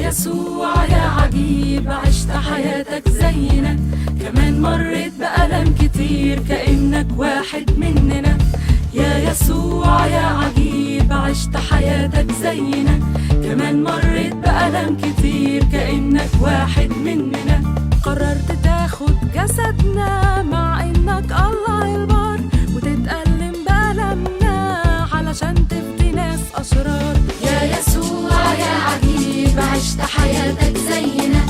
يسوع يا عجيب، عشت حياتك زينا، كمان مريت بألم كتير كأنك واحد مننا. يا يسوع يا عجيب، عشت حياتك زينا، كمان مريت بألم كتير كأنك واحد مننا. قررت تاخد جسدنا مع انك الله البار، وتتألم بألمنا علشان تفدي ناس أشرار. يا يسوع يا عجيب، عشت حياتك زينا،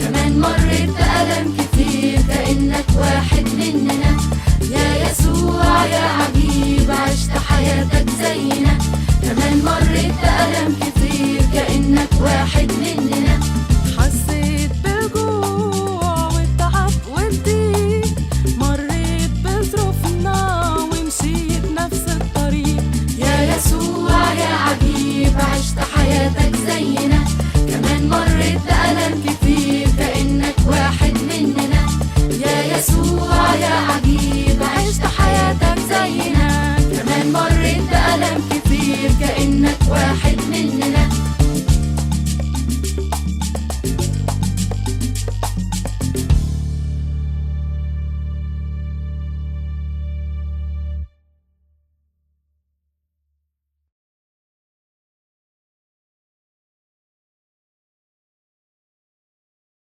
كمان مريت بألم كتير كأنك واحد مننا. يا يسوع يا عجيب، عشت حياتك زينا، كمان مريت بألم كتير كأنك واحد مننا. حسيت بالجوع والتعب والضيق، مريت بظروفنا ومشيت نفس الطريق. يا يسوع يا عجيب، عشت حياتك زينا، كمان مريت بألم كتير كأنك واحد مننا. يا يسوع يا عجيب،